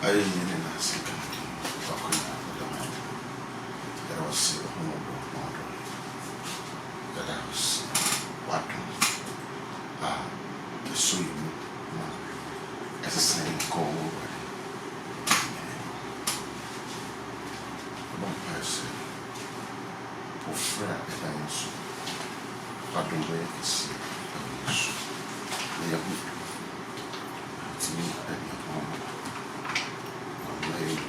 I didn't even ask him. There was a honorable model that I was watching. The swim, as a saying, go over one person who friend the dance. But the way I see they are good. It's me at your home. I'm laying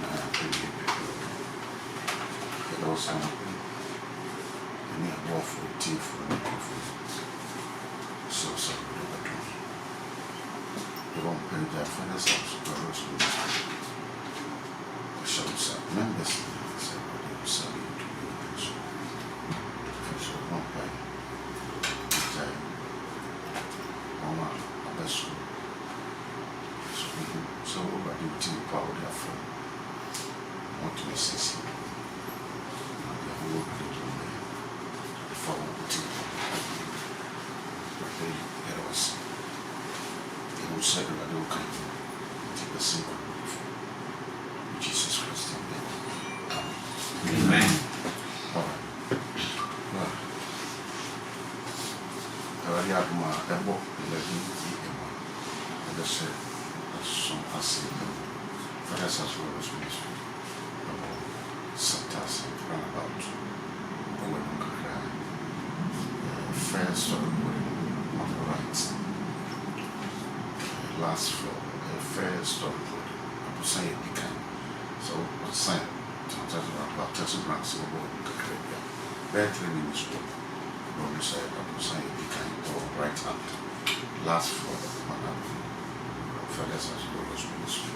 there was something. And I walk for tea for a coffee. So they won't pay their finance house, the shows up members. Said, well, they will sell you to me. So, one pay. Mama, that's so over the team power their phone. What to assist him? They have worked with the phone team. There was they will say that they will come to the single Jesus Christ. Amen. All right. I have my book, and I said, some acid, for that's as well as ministry. Sometimes run about first story on the right. Last floor, first story. I was saying it can. So, what's saying? About 30 grams of water in Caribbean. There 3 minutes walk. Robin said, I was saying it can go right hand. Last floor, Feathers as well as ministry.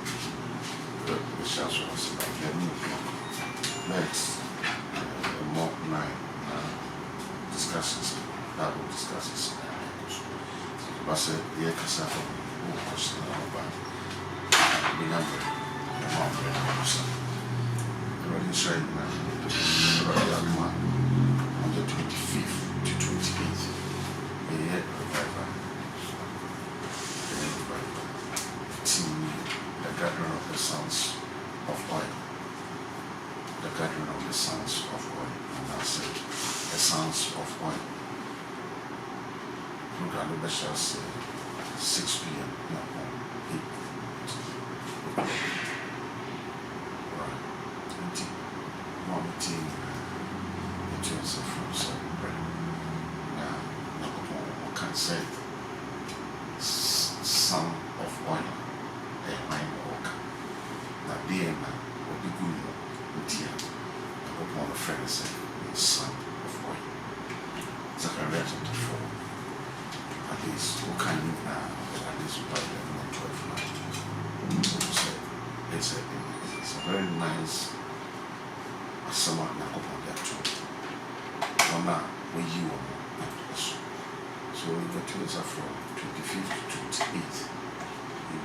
The church was about 11 o'clock. Next, mock 9 discussions, Bible discussions. But I said, the Cassava, who was about the number of the already saying that on the 25th to 28th, a year revival. The gathering of the sons of oil. The gathering of the sons of oil. And I said, the sons of oil. Look at the Bishop say 6 p.m. No, 8. Right. 20. One team. In terms of fruits and bread. Now, what can say? Son of oil. A wine walk. Now, being will be good. Dear. Upon a friend said, son of oil. Zechariah chapter 4. At least, what can you now? At least, by 11 or 12 now. So, it's a very nice summer upon that too. One now, where you are. So, the tours are from 25th to 28th.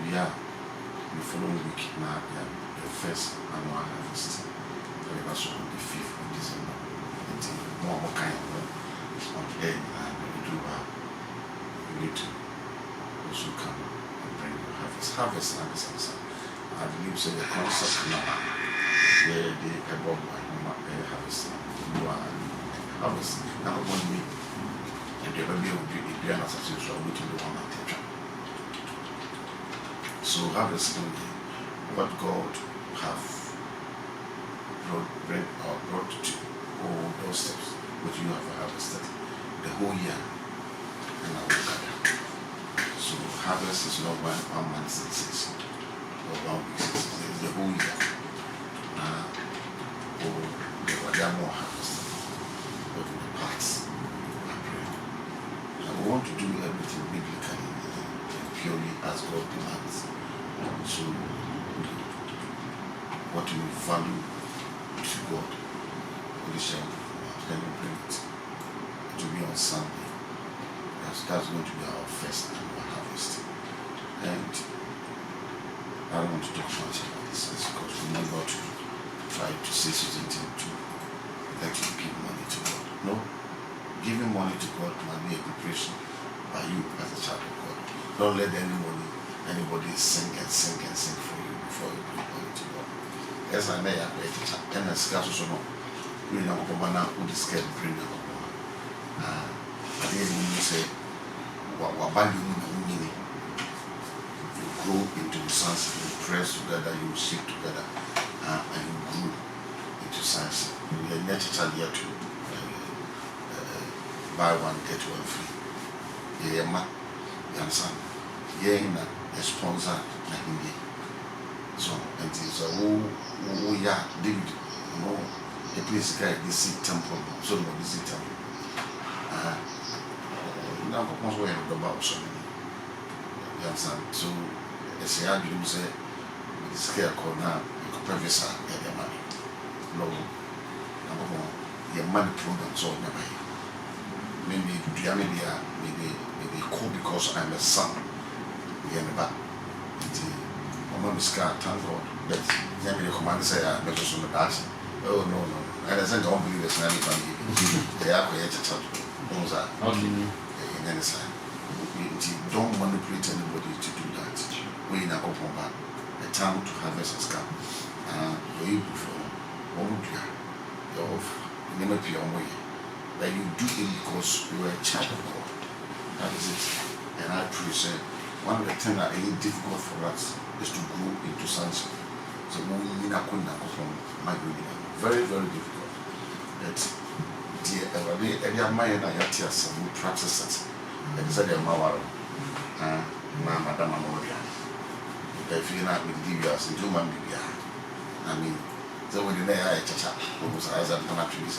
We are the following week now, the first annual harvest. We are also on the 5th of December. More kind of on the end, and we do we need to also come and bring the harvest. Harvest, I believe so. The concept now, where the above my harvest, harvest. Now, 1 week, and the baby will be the other substitute, so we to the one at the So harvesting what God have brought to all those steps, which you have harvested the whole year, and I will gather. So harvest is not 1 month season or 1 week season; it's the whole year. There are more harvested, but in the parts. And we want to do everything biblically and purely as God demands. So, what you value to God, we shall then bring it to be on Sunday. That's going to be our first annual harvest. And I don't want to talk much about this because we need not to try to say something to let you give money to God. No, giving money to God must be a preparation by you as a child of God. Don't let anybody sing for you before you bring money. as I may have and a scarce or no. You know, Pomana would escape bring up. I didn't say what you grow into the sons, you press together, you stick together, and you grow into sons. You are natural here to buy one, get one free. Yeah, ma, Yansan. Yeah, a sponsor, so, and it's a oh, yeah, David, you know, the place guy, this temple, so no, this temple. Now, what's way about so many? Yansan, so, as I argue, say, with the scare corner, you could preface their money. No, number one, your money program, so never. Maybe cool because I'm a son. We are back. My mom is scared, thank God. But maybe the commander say, I'm not just on the dance. Oh, no. And I said, don't believe it's not even. They are created to those are. Okay. In any side. Don't manipulate anybody to do that. We in a open back. The time to harvest has come. You before. What would you have? You never pay on way. That you do it because you are a child of God. That is it. And I truly say, one of the things that is difficult for us is to grow into sonship. So we need to come from my reading. Very, very difficult. But every mind that you have some practices. And said they're my madam Amoria. If you're not with DBS, you do man be. I mean, so when you're there, I chat almost as I'm not to be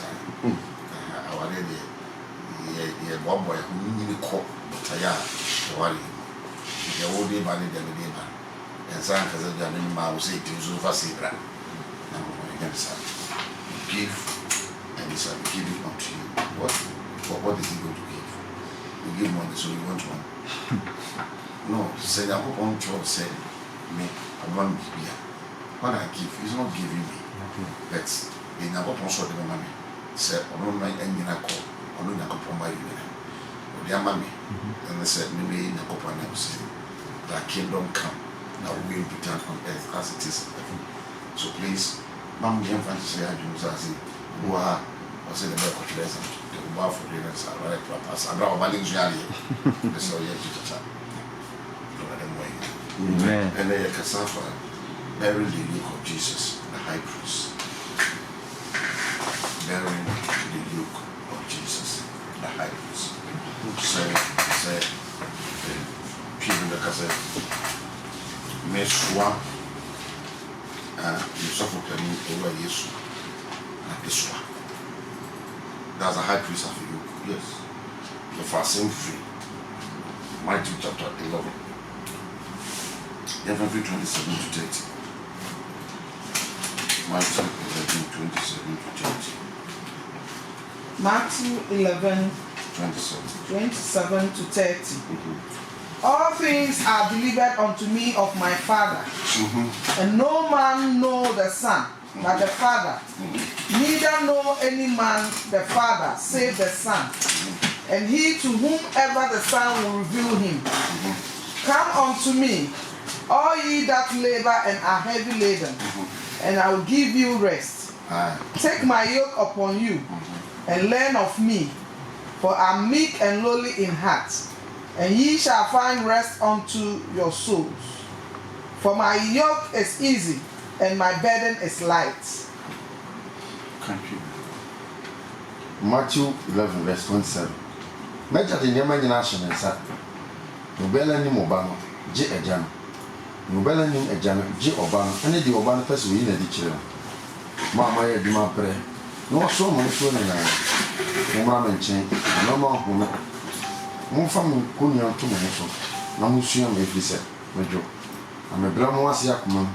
our lady, yeah, one boy who knew the court, but I am the old day man, and some has a young man who say to Zufa Sibra. Give, and he said, give it unto you. What is he going to give? You give money, so you want one. No, say, I hope on to say, me, I want to be. What I give is not giving me. That's in a open sort of money. Say, I don't mind any call, I don't know my union. Dear mammy, and they said, maybe in a couple of names, that kingdom come, now we will return on earth as it is. So please, Mammy, and fancy, I do as who are, was in the back of lesson, the bar for dinners, I like to pass, I draw my links, Yali, the so yet to chat. And they are Cassava, bearing the yoke of Jesus, the high priest. Bearing the yoke of Jesus, the high priest. Say, Peter the Cassette, Mesua, you suffer me over Yesu, and this one. That's a high priest of you, yes. The fasting free. Matthew chapter 11. From 27 to 30. Matthew 11, 27 to 30. Matthew 11, 27 to 30. All things are delivered unto me of my Father, and no man know the Son, but the Father. Neither know any man the Father, save the Son, and he to whomever the Son will reveal him. Come unto me, all ye that labor and are heavy laden, and I will give you rest. Take my yoke upon you, and learn of me, for I am meek and lowly in heart, and ye shall find rest unto your souls. For my yoke is easy, and my burden is light. Thank you. Matthew 11, verse 27. Major the imagination and sat. Nobella ni mobano, J. Ejano. Nobella ni Ejano, J. Obano, and the Obano person in the children. Mamma, you my prayer. No so much for the woman chain, no more woman. More from Kunya to Mosso, no museum if he said, Major. I'm a Blamoas Yakman,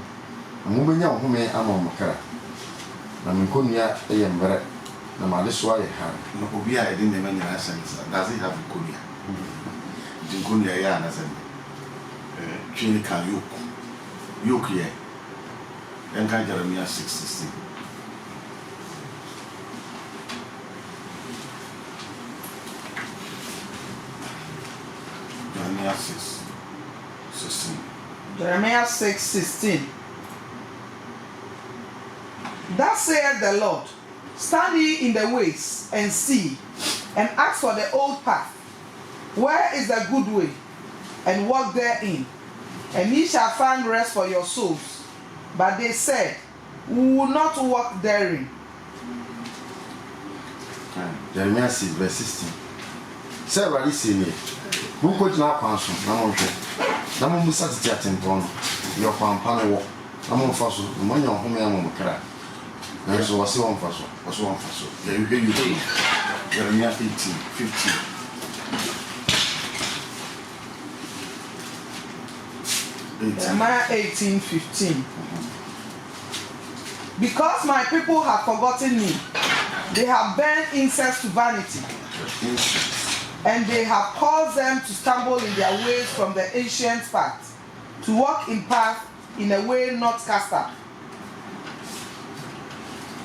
a moving young who may am on Makara. I'm Kunya, a young bread. No matter why I have. No, we are in the many lessons. Does he have Kunya? The Kunya Yan as a clinical yoke here. Then can Jeremiah 6:16. Jeremiah 6:16. Jeremiah 6:16. Thus saith the Lord, stand ye in the ways, and see, and ask for the old path, where is the good way, and walk therein, and ye shall find rest for your souls. But they said, we will not walk therein. Jeremiah 6 verse 16. Say already see me. Who could not pass on? No one sat at Timon. Your pampan walk. No one fossil. The money on whom I am cry. There is one fossil. Was one fossil. There you go. Jeremiah 18, 15. Jeremiah 18:15. Because my people have forgotten me, they have burned incense to vanity, and they have caused them to stumble in their ways from the ancient path, to walk in path in a way not cast up.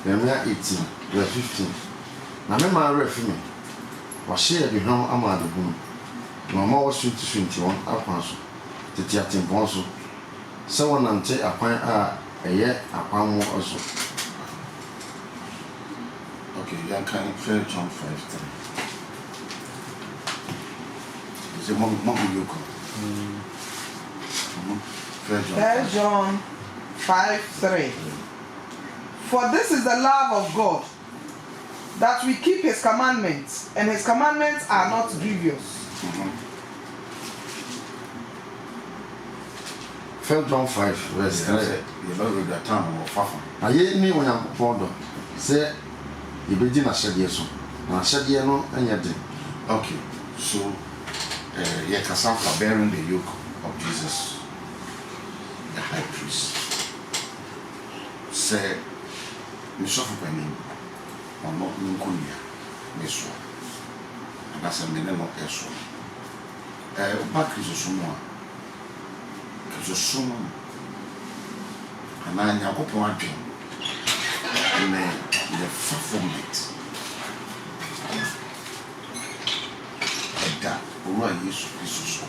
Jeremiah 18, verse 15. Now, remember, referee, was shared the home among the boom. No more was 21 upon the Tiatin Bonso. Someone until a point a year upon more also. Okay, you can fair John 5:3. Is a mom you come? Fair John 5:3. For this is the love of God, that we keep his commandments, and his commandments are not grievous. 1 John 5 verse 3. You know the time of Fafa. I yet me when I'm fond say you begin a shed yes. And I said, you know, and yet. Okay, so you can for bearing the yoke of Jesus, the high priest. Say, Misofu Penny, or not Nunkunia, Misso. And that's a minimum eso. Back is a sumo. Is a sumo. And I am a point in the fulfillment. Ẹ̀dá olúwa Yesu Kristo so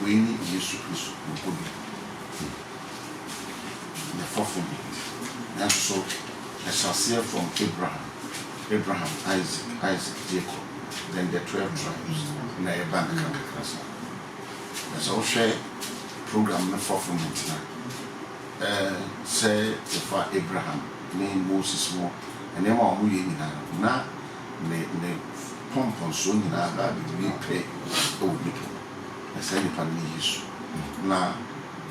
wei ni Yesu Kristo nkobi the fulfillment. Nanso so ɛhyɛaseɛ from Abraham, Isaac, Jacob, then the 12 tribes na ɛba ne kakra sa. Ɛsɛ wohwɛ program no fulfillment na sɛ ɛfa Abraham ne Moses mo nneɛma a wɔn yɛ nyinaa na ne pompon so nyinaa ba bi pɛ ɛwɔ nipa na saa nipa no ne Yesu na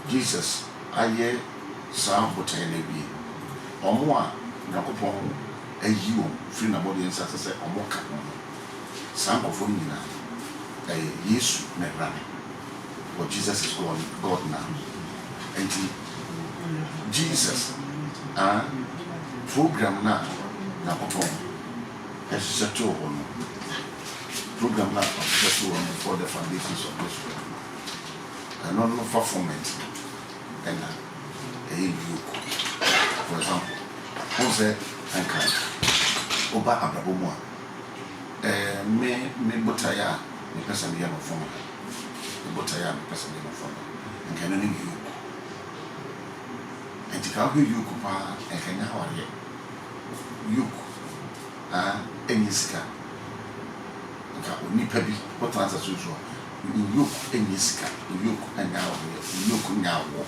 Jesus ayɛ saa botae no bi ɔmo a Nyankopɔn ayi wɔn firi n'abɔdeɛ nsa sɛ ɔmo ka ho saa nkɔfoɔ no nyinaa ɛyɛ Yesu na ɛra ne but Jesus is God now and Jesus program na Nyankopɔn ɛhyehyɛ too hɔ no program na ɔhyehyɛ too hɔ no before the foundations of this world ɛno no fulfillment ɛna ɛyɛ yoke for example wɔn sɛ ɛnka ɔba abrabɔ mu a me botaeɛ a mepɛ sɛ meyɛ no fɔm me botaeɛ a mepɛ sɛ meyɛ no fɔm nka ɛno ne yoke nti ka wohwɛ yoke paa ɛnka nyɛ awareɛ yoke ɛnyɛ sika nka onipa bi wɔtena sɛ so a yoke ɛnyɛ sika yoke ɛnyɛ awareɛ yoke nyɛ awɔ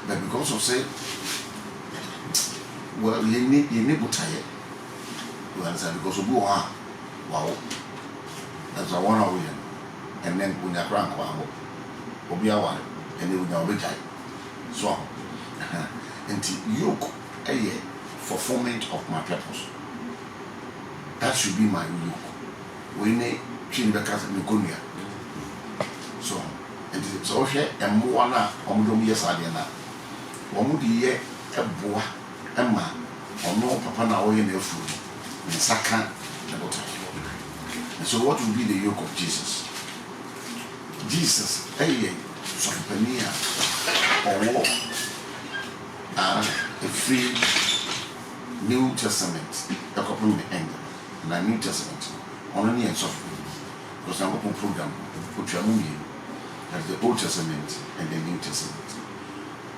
but because of say well you need botaeɛ you understand because obi wɔ hɔ a wow that's a one hour and then unya kran kwa ho obi aware and then unya obegai so nti yoke ɛyɛ fulfillment of my purpose. That should be my yoke. We need to be cast in the so, and so here and more na omudom yes adiana. Omudi ye eboa ema ono papa na wo ye na afu. Nsaka na bota. So what will be the yoke of Jesus? Jesus so pania or a free New Testament the couple the end and a New Testament on any software because I'm open program put your movie as the Old Testament and the New Testament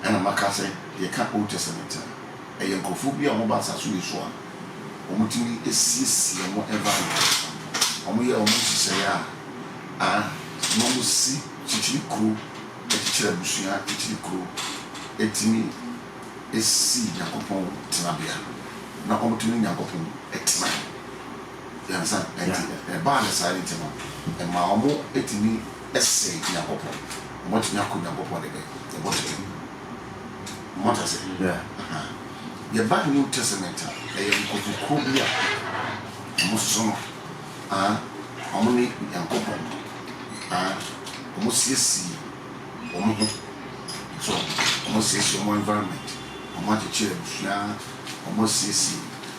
and I'm say you can't Old Testament ɛyɛ nkurɔfoɔ bi a wɔn ba asase yi so a wɔn tumi esiesie wɔn environment wɔn yɛ wɔn nhyehyɛeɛ a na wɔn si kyikyiri kuro ekyikyiri abusua ekyikyiri kuro etumi esi Nyankopɔn tenabea na wɔn tumi Nyankopɔn etena yansa ɛnti ɛbaa ne saa ne ti no ɛma wɔn etumi ɛsɛ Nyankopɔn wɔn tumi akɔ Nyankopɔn de bɛ ɛbɔ tete wɔn ta sɛ yɛba New Testament a ɛyɛ nkurɔfokuo bi a wɔn soso no wɔn ne Nyankopɔn wɔn siesie wɔn ho so wɔn siesie wɔn environment wɔn akyekyere abusua wɔn siesie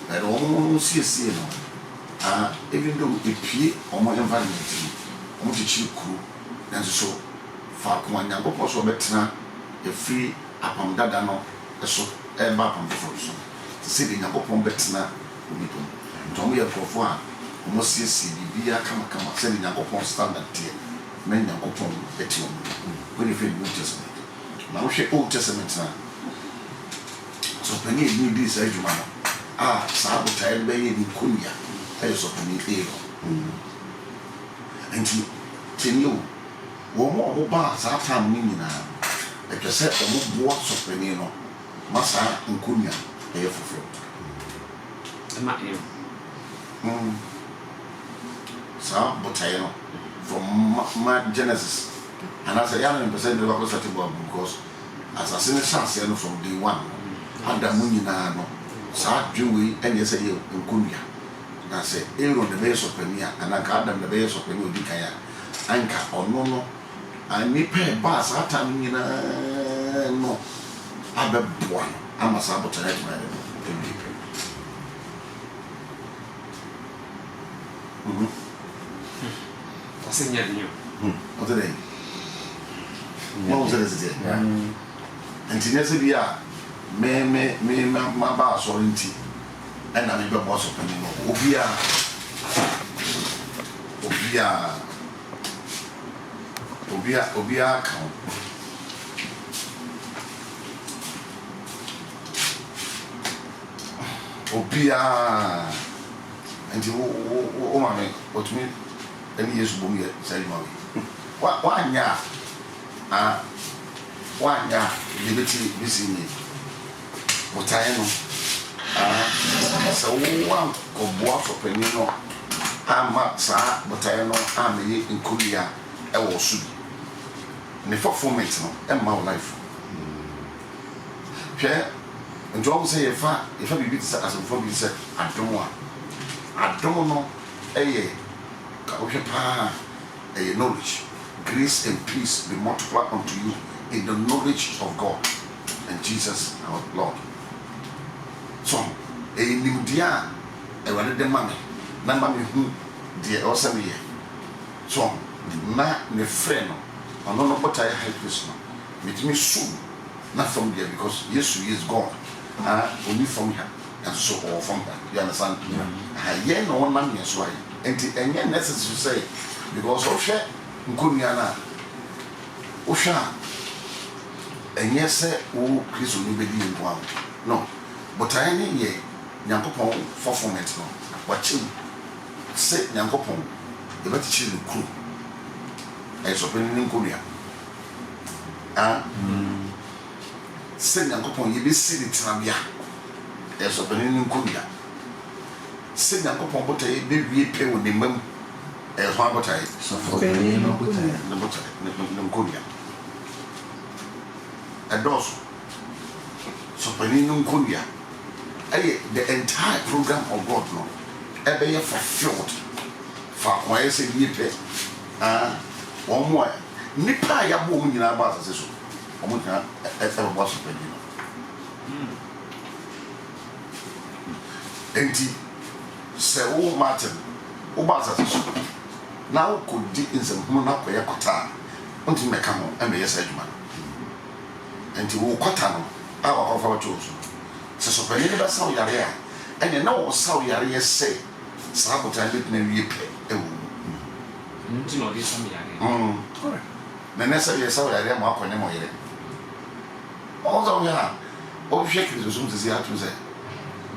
ɛna wɔn siesie no even though epie wɔn environment no wɔn kyekyere kuro nanso so faako a Nyankopɔn so ɔbɛtena efiri apam dada no ɛso ɛba apam foforɔ so sɛ de Nyankopɔn bɛtena onipa mu nti wɔn yɛ nkurɔfoɔ a wɔn siesie biribiara kamakama sɛ de Nyankopɔn standard teɛ na Nyankopɔn ɛte wɔn mu wɔn yɛ fɛ New Testament na wohwɛ Old Testament na sɔpanyin yi di saa adwuma no saa botaeɛ no bɛyɛ ne nkonnwa ɛyɛ sɔpanyin Aaron nti tiɛni o wɔn a wɔba saa tam no nyinaa ɛtwa sɛ wɔn boa sɔpanyin no ma saa nkonnwa ɛyɛ foforɔ ɛma saa botaeɛ no from Genesis anaasɛ yɛn a mpɛsɛ de bakɔ sate bɔ abu because asase ne hyɛaseɛ no from day one Adam mu nyinaa no saa adwewei ɛnyɛ sɛ yɛ nkonnwa na sɛ Aaron de bɛyɛ sɔpanyin a ananka Adam de bɛyɛ sɔpanyin odi kan a anka ɔno no nipa ɛbaa saa tam nyinaa no abɛboa no ama saa botaeɛ no ɛdi ɔsɛ nyɛ de ɔtɛ dɛ wɔn sɛ ɛsɛ nti nyɛ sɛ bi a me ma ba asɔre nti ɛna me bɛbɔ sɔpanyin no obiara ka ho obiara nti wo maame otumi ɛne Yesu bom yɛ saa adwuma wei wanya yɛbɛti bɛsi nie botaeɛ no sɛ wowankɔboa sɔpanyin no ama saa botaeɛ no amɛyɛ nkonnwa ɛwɔ so bi ne fulfillment no ɛmma wo life hwɛ nti wɔn sɛ yɛfa biribi te sɛ asɛmfoɔ bi sɛ adom no ɛyɛ ka wohwɛ paa ɛyɛ knowledge grace and peace be multiplied unto you in the knowledge of God and Jesus our Lord. So, nimdeɛ a Awurade de ma me na ma me hu deɛ ɛwɔ sɛ meyɛ. So, na ne frɛ no ɔno no botaeɛ high priest no metumi so na from there because Yesu is God. Only from here and so or from here. You understand? Yɛn na wɔnam yɛn so ayɛ. Nti ɛnyɛ necessary say because ɔhwɛ nkonnwa na ɔhwɛ a ɛnyɛ sɛ wo Kristo ni bɛdi yɛn ho no botaeɛ ne yɛ Nyankopɔn fulfillment no wakyɛw sɛ Nyankopɔn yɛbɛkyekyere ne kuro ɛyɛ sɔpɛni ne nkonnwa sɛ Nyankopɔn yɛbɛsi ne tenabea ɛyɛ sɔpɛni ne nkonnwa sɛ Nyankopɔn botaeɛ bɛwie pɛ wɔ ne mam ɛyɛ ho abotaeɛ sɔpɛni ne nkonnwa ɛdɔɔso sɔpɛni ne nkonnwa ɛyɛ the entire program of God no ɛbɛyɛ fulfilled faako ayɛ sɛ yie pɛ wɔn mu a nipa a yɛabɔ wɔn nyinaa ba asase so wɔn nyinaa ɛbɛbɔ sɔpɛni no nti sɛ wo Martin wo ba asase so na wokɔdi nsɛmhunu no akɔyɛ kɔta a wontumi mɛka ho ɛmɛyɛ saa adwuma no nti wo kɔta no a wakɔfa wɔkyɛw so sɛ sɔpɛni no bɛsa wo yare a ɛnɛ na wɔsa wo yareɛ sɛ saa botan bɛtena wie pɛ ɛwɔ mu nti na ɔde sa me yare na nɛ sɛ yɛsa wo yare ma akɔnyɛ ma ɔyere ɔwɔ sɛ woyɛ a Or shake it as soon as he had to say.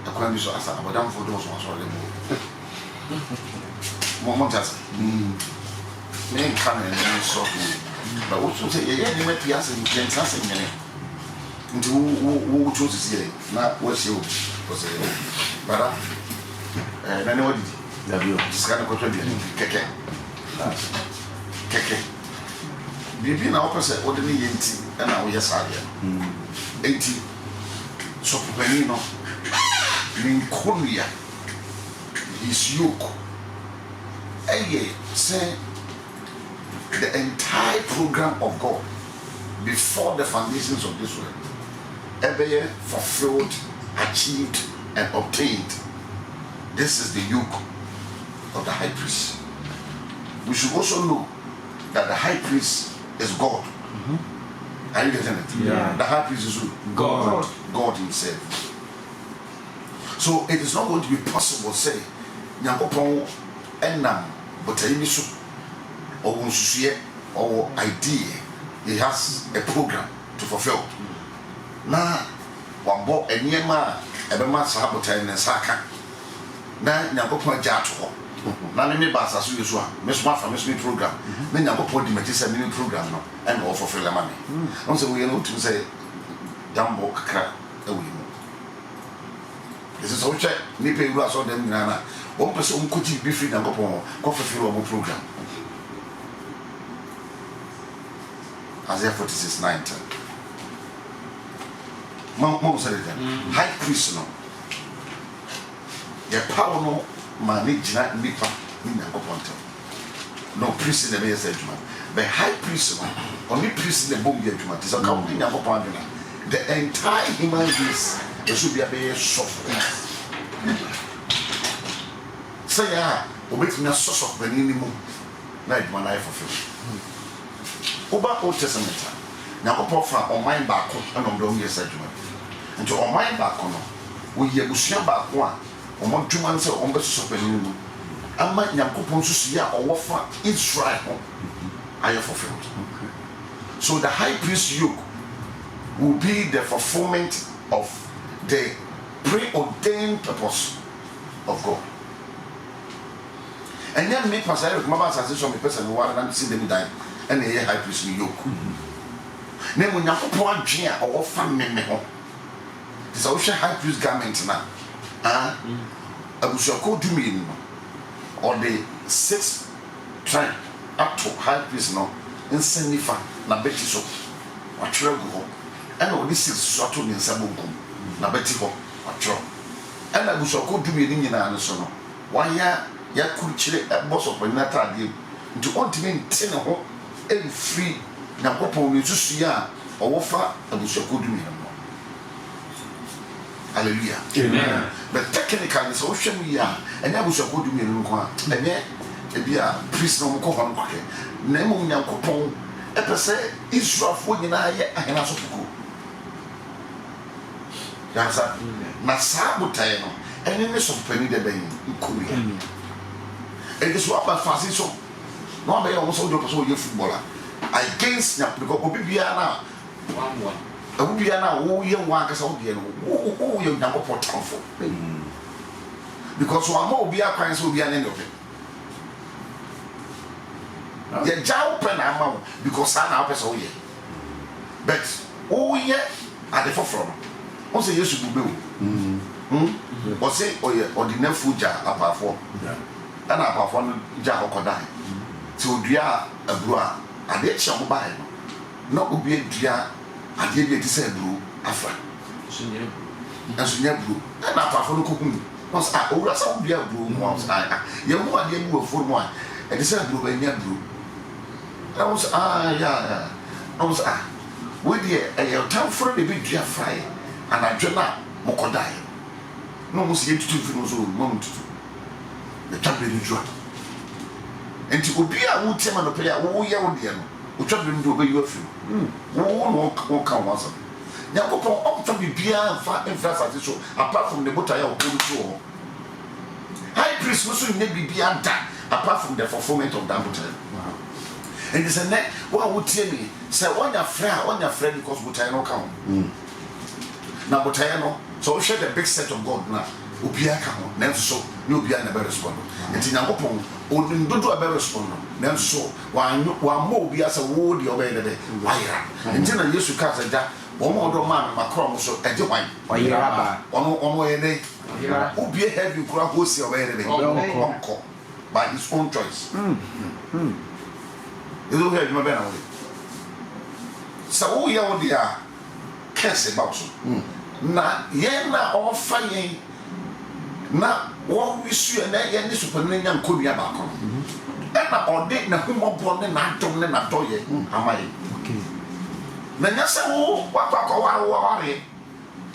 The crime is as a madame for those ones or the moment as men come and so. But also say, yeah, you might be asking Jensen into who chose to see it. Not what's you was a but then what did you discuss the contribution? Keke. Bibi na opposite ordinary yenti and now yes I am. 80 so penino Lincolnia his yoke. Say the entire program of God before the foundations of this world ever fulfilled, achieved, and obtained. This is the yoke of the high priest. We should also know that the high priest is God. Are you getting it? Yeah. The high priest is who? God. God himself. So it is not going to be possible to say, Nyankopon enam but or idea. He has a program to fulfill. Na wabo enyema ebema sahabota ne saka. Na Nyankopon jato. Na me basa so yeso a me so afa me so program. Na Nyankopon di meti se mini program no and all fulfill am me. No say we no to say jambo kakra ewi mu. This is how check ni pe ru aso dem nyina na. One person who could be free Nyankopon ko fulfill our program. Isaiah 46:9. Mom said it. High priest no. The power no manage na nipa ni Nyankopon tem. No priest in the way said man. The high priest no. Only priest in the bomb yet man. This account ni Nyankopon adena. The entire human race it should be a very soft. Say ya, obetumi asoso bani ni mu na eduma na fulfill. Oba Old Testament. Nyankopon fa oman baako na omdom yesa adwuma. Nti oman baako no wo ye busua baako a omon dwuma nse ombe soso bani ni mu. Ama Nyankopon susu ya owofa Israel ho aye fulfilled. So the high priest yoke will be the fulfillment of the preordained purpose of God. And then me pastor Mama says so me person who want to see them die and the high priest yoke. Na mo Nyankopon adwe a owofa meme ho. This is high priest garment na. Abusuako dumi no. Or the 6th tribe up to high priest no nsenifa na beti so. Watwere go ho. And all this is so to ni nsabonkum na beti ho watwere. And abusuako dumi ni nyina no so no. Wanya ya kurchire boss of nata de nti ontime ntene ho free Nyankopon ni susu ya owofa abusuako dumi no. Hallelujah. Amen. But technically so hwem ya enya abusuako dumi no ko a enye ebia priest no ko ho no na mo Nyankopon epese Israel fo nyina ye ahena so fuku. Yansa na sabutai no ene ne so pani de ben nkoria. And this what fast so no be almost do person you footballer against na because obi bia na 1-1. obi bia na wo ye wan ka sa wo bia no wo ye Nyankopon tamfo because one more obi akwan so obi ane no be ye jaw pen ama because na person wo ye but wo ye at the forefront on say yesu bube o say ordinary food ja apafo and apafo no ja okodan ti odua abru a ade che mo bae no na obi adua ade bi ti say abru afa sunya bru na apafo no kokun was owura sa obi abru mo ye mo ade bi wo for mo e ti say abru ba nya abru I was yeah I was we dey e time for the big dua fry and adwena mo kodai no mo see tutu fi no so mo tutu the champion jua enti obi a wo tema no pe ya wo ye wo de no o champion do obi you afi wo no kan wasa Nyankopon opta bibia fa infrastructure so apart from the bota ya obo so high priest no so nye bibia da apart from the fulfillment of that bota. And it's a net what would tell me say on your friend because bota no come na botae no so share the big set of God na obia ka ho nanso so ne obia na be respond enti nyankopon odin dodo a be respond nanso so wa mo obia se wo de obey de wayra enti na Yesu ka se ja wo mo do man makrom so eje wan wayra ba ono ye ne obia heavy kura ho si obey de onko by his own choice ezo he adwuma be na wo so wo ye wo dia kese ba so na ye na ofa ye na wo wisu na ye ni supene nya nkodua ba ko na ode na humobo ne na dom ne na doye amaye okay na nya se wo wakwa wa re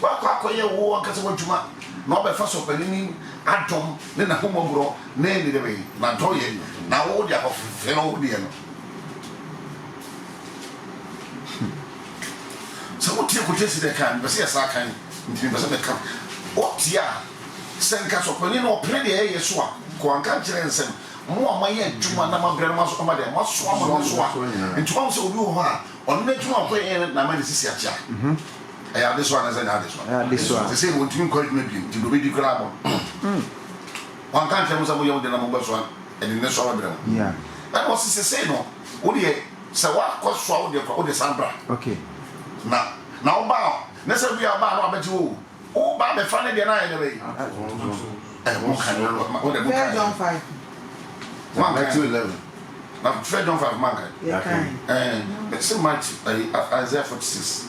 wakwa ye wo akase wadwuma na obefa supene ni adom ne na humobro na ni de be na doye na wo dia ko fe no wo dia no so what you could just the can but yes I can into the can what ya senka so pani no pene de ye so a ko anka kire nsem mo amaye adwuma na mabrɛ ma so ma de ma so ma so a nti won so obi wo ha on na adwuma ko ye na ma de sisi acha ya this one is na this one they say won timi ko adwuma bi nti do be di kra mo wan kan tell mo sa mo ye wo de na mo ba so and ne so ma brɛ mo yeah and what is say no wo de se wa ko so wo de sambra okay na oba na se bi aba no abeti o ba be fa ne de na ye be mo kan no o de mo kan John 5. 2:11 na 3 John 5 man kan Yeah, kind. it's so much Isaiah 46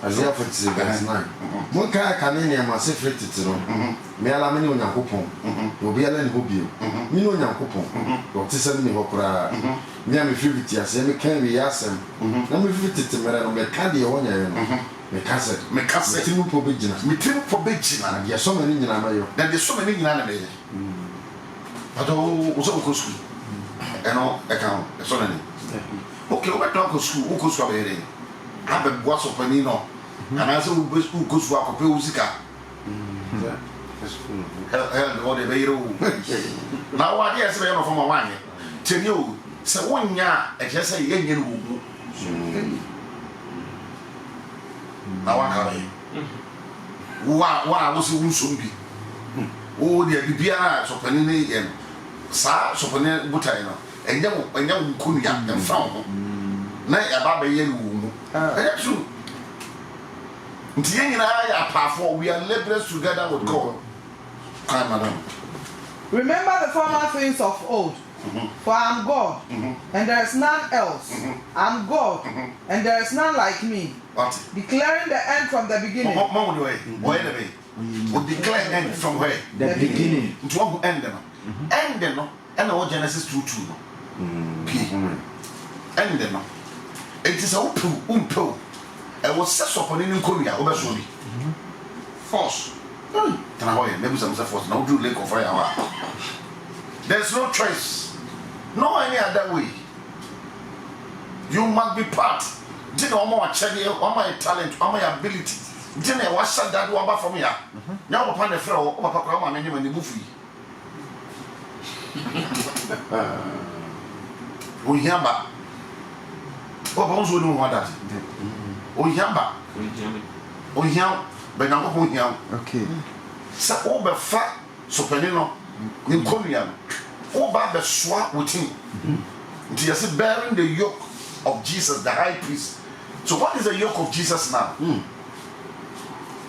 Isaiah 46 verse 9 mon kan ka ne ne ma se fititi no me ala me ne onyankopon obi ala ne hobio me ne onyankopon o te se ne hokura me am fititi ase me kan wi asem na me fititi mere no me ka de wonya ye no me ka se timu po begina na ya so me ne nyina ma yo na de so me ne nyina na be pato o so ko school eno e kan e so na ni okay o be to ko school o ko school be re abe boa so pani no ana so u ko school akopɛ uzika o de be yero na wa de ese be no fo ma wanye teni o se wonya e je se ye nye no wo na wa ka wa wo se wunso bi o de bibia so pani ne ye sa so pani butai no enya wo kunya emfa ho na ya ba be ye wo mu enya true nti ye nyina ya apafo we are laborers together with God kind madam Remember the former things of old. For I am God, and there is none else. I am God, and there is none like me. what Declaring the end from the beginning. mom do we the way we declare end from where the beginning nti wo end no and o Genesis 2:2 no end no it is a umpo e was set up on in korea obeso bi force tana hoye nebu some force now do lake of fire there's no choice no any other way you must be part did no more chede o my talent o my ability did na wa shut that one from here now papa na frɛ o papa kwa ma menye mani bufu yi o yamba o ba nso ni ho that o yamba o yam be na ko yam okay sa o be fa so pani no ni komia o ba be soa with him nti yes bearing the yoke of Jesus the high priest. So what is the yoke of Jesus now?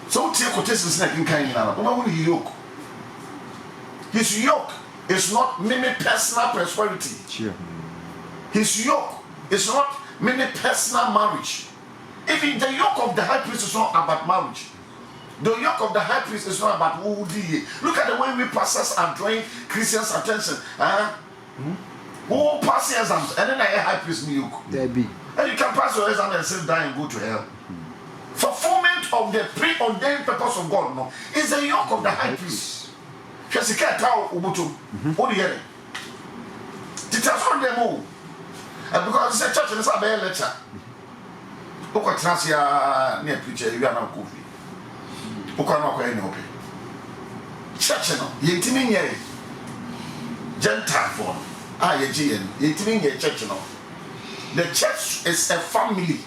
So take quotations like in kind now. What will yoke? His yoke is not many personal prosperity. sure His yoke is not many personal marriage. Even the yoke of the high priest is not about marriage. The yoke of the high priest is not about who did. Look at the way we pastors are drawing Christians' attention. Who pass the exams and then I high priest me yoke. there be And you can pass your exam and still die and go to hell. Fulfillment of the preordained purpose of God no is the yoke of the high priest. Kesika tao ubutu. What do you hear? It has on them all. And because it's a church and it's a bad lecture. Look at Transia near preacher, you are not coffee. Okano kwa ene ope. Church no, yentimi nye Gentile form. Ye GN, yentimi nye church no. The church is a family.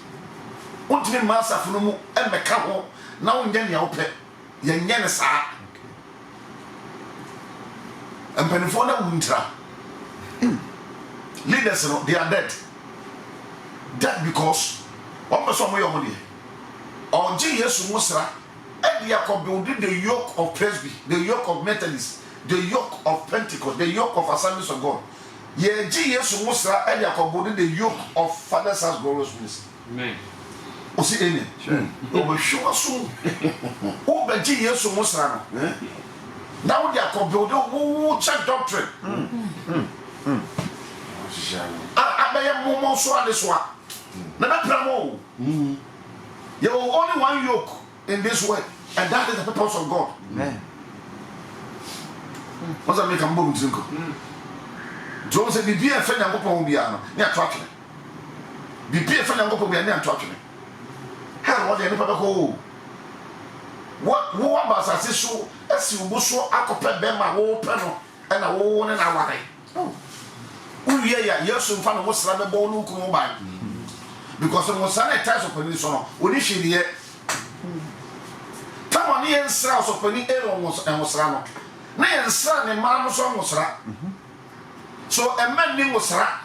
wontumi mma asafo no mu ɛmmɛka ho na wonyɛ nea wopɛ yɛnyɛ ne saa mpanimfoɔ na wuntira leaders no they are dead because wɔn bɛ sɛ wɔn yɛ wɔn deɛ ɔgye yesu mu sra ɛde akɔbuildi the yoke of Presby, the yoke of Methodist, the yoke of Pentecost, the yoke of Assemblies of God. Yɛgye yesu mu sra ɛde akɔbuildi the yoke of Father's House Glorious Ministry. Amen. Osi amen. Obɛhwɛ waso wobɛgye yesu mu sra no na wode akɔbuildi wo church doctrine abɛyɛ mmomɔ so ade so a na bɛpra mo. There was only one yoke in this world, and that is the purpose of God. Amen. What's that make a bomb drink? John said, "Be a friend and go home, be a near tracking. Be a friend and go home, be a near tracking. Hell, what the other go? What was I say so? As you go so, I could pay them my whole panel and a whole and a way. Oh, yeah, yes, in front of what's rather bone who come by. Because when Sunday ties of this one, when she yet come on here and srouse of penny air was and was rano. Nay and son and man was rat. So a man name was rat.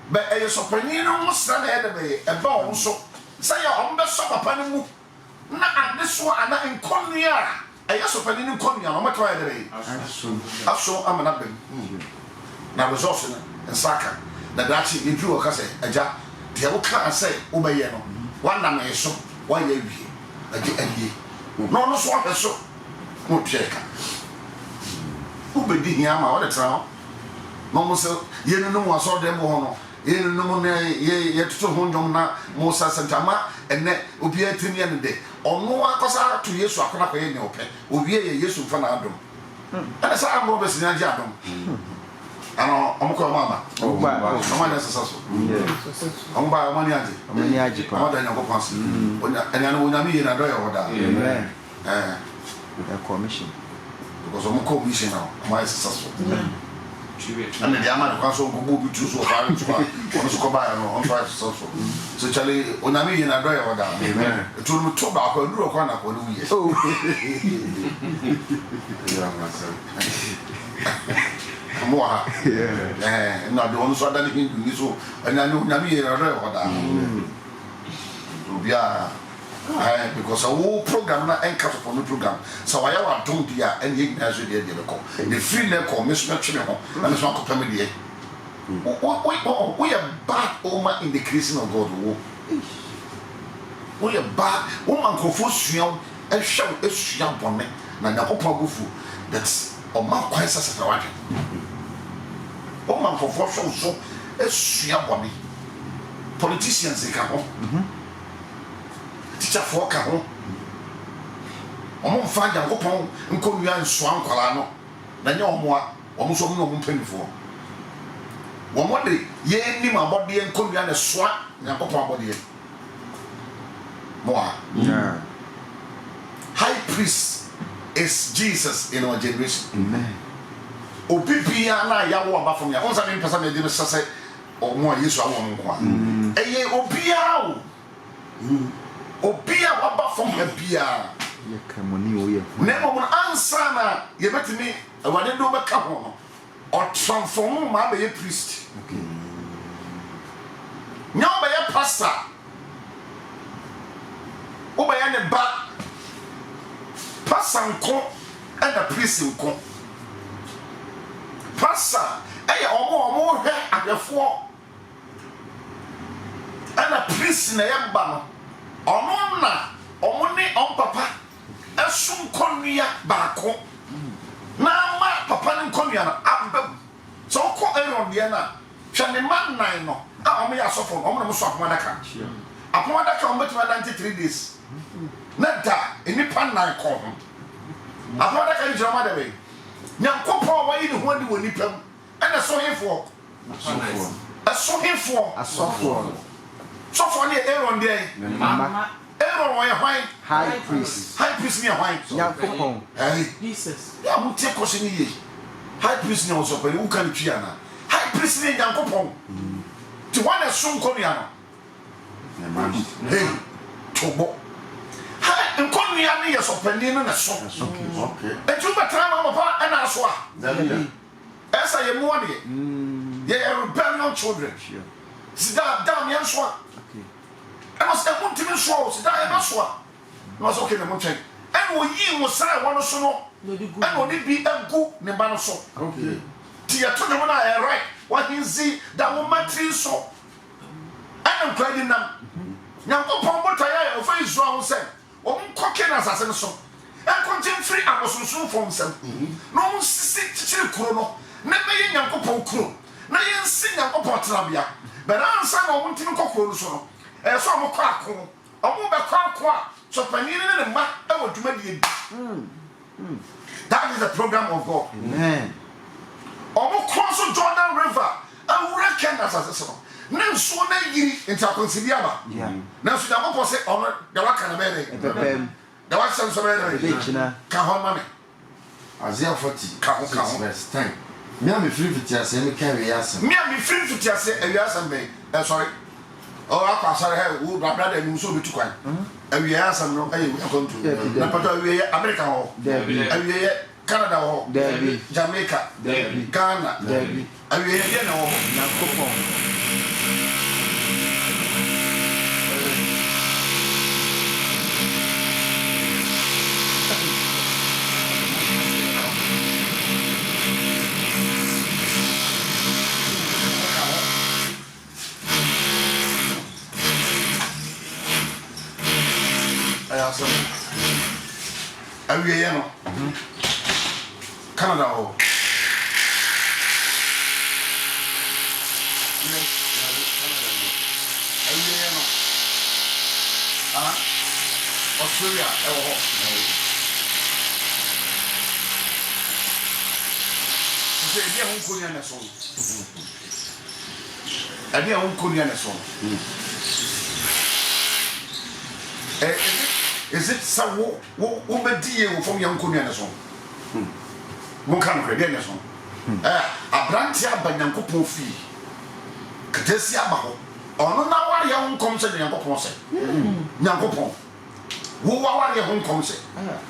But a sopanino was run ahead of a bone so say your own best supper penny. Not this one and not in Konya. A sopanino Konya, no matter where I saw I'm an up. Now resource and Saka. That actually you drew a cassette, a jack. They will can't say, Obey, one name is so, why you be a ye. No, no, swap so. No check. Who be digging yam all the time? Mamma said, you know, I saw them on. You know, yet to Hondona, Mosa Santama, and then Ubia Tinian day. Or no one was out to years, so I cannot pay any open. Ubia, yes, from Adam. And I saw I'm Robert in Ajadam. I'm called Mama. Oh, my necessary. I'm by money. I'm in the Aji. I'm not going to pass. And I know when I'm here, I don't know that. A commission. Because I'm a commission now. My successful. And the Amman Council will move to so far. On try social. So, Charlie, when I'm here, I don't know that. Amen. It will be tobacco and rock on up when we are. Oh, more, not the one so that he can do so, and I know Nami or that. Because a whole program not anchored upon the program. So I have told you, and he has a deal. The free neck or Miss Metronome, and it's not family. We are bad woman in the creation of God. We are bad woman who force you and show a young woman, and a open that's or my crisis at the woman for fortune so a young woman. Politicians, they come home. Teacher for Cabo. Among find a coupon and come you and swan colano. Then no more, almost no penny for. One day, ye name my body and come you and a swan and a coupon body. More. High priest is Jesus in our generation. Amen. Obibia na ya wo aba from ya. Onza me pesa me de say o mo Yesu awon nko a. Eye obia o. Obia waba from ya bia. Ye kamoni o ye. Nemo mun ansa na ye betimi awade do be ka ho no. O transform ma be ye priest. Okay. Nya be ye pastor. O be ye ne ba. Pastor nko and a priest nko. Pastor, eh, omo he adefo ana priest na yamba no omo na omo ne papa esum konua baako na ma papa ne konua na abam so ko Aaron de na hwene man nan no a omo ya sofo omo na mo so apomadaka apomadaka omo betima 93 days na da enipa nan ko ho apomadaka ni joma de be Nyankopon wa yi ne ho adi woni pam ana so hefo sofo ne Aaron de Aaron wa ye hwan high priest ne hwan Nyankopon Jesus ya mutie kosi ni ye high priest ne oso pele u kan twa na high priest ne Nyankopon ti wana so nko nua no hey tobo ha nkonua ne yesopani no na so Okay. etu betra ma papa na aso a Dabi. esa ye mo de ye rebellion children sida down ye so a and was that one to be so that I must one was okay the mountain and we ye was say one so no and only be a good nebano so Okay. tia to the one I right what you see that woman tree so and I'm crying them now go pombo tire of face so say o nkoke na asase so and contain free abosunsun from some no sit chiri kuro no na me nyankopon kuro na yensi nyankopon trabia but answer no wontim kokoro so no so am kwa ako omo be kwa ako a so panini ne ma e woduma die that is the program of God. Amen. Omo cross Jordan River and reckon as so na so na yiri interconciliar ba na so da go say omo da waka na be da waka so be ka ho ma me Isaiah 40 Ka ho. verse 10. Me am free to say me can we ask. me am free to say awiasam be sorry oh akwa sare he wo brother ni so betu kwan awiasam no ayi we kontu na pata awie America ho awie Canada ho Jamaica Ghana awie ye na ho na kopon ayasam awie ye no Canada ho awie ye no Australia ho se dia hon konya na so dia hon konya na so is it so wo be die wo from yan konya na so mo kan krede na so abranti abanyankopon fi kadesi aba ho ono na ware ya honkom se nyankopon se nyankopon wo ware ya honkom se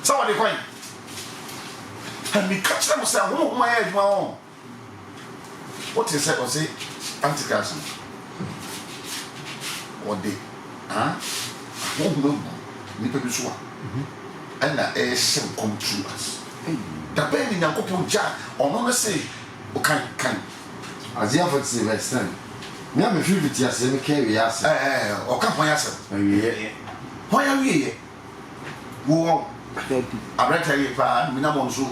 so wade kwan mi kachira mo se ho ma ya adwuma ho what is it o say antigas ode wo mo ni pe bi so a na shim come true us da ben ni nyankopon ja ono no say o kan Isaiah 40 verse 10. Me am free to say me can we ask. o kan pon yasem Awie. ho ya wie wo abrata ye pa mi na mo nso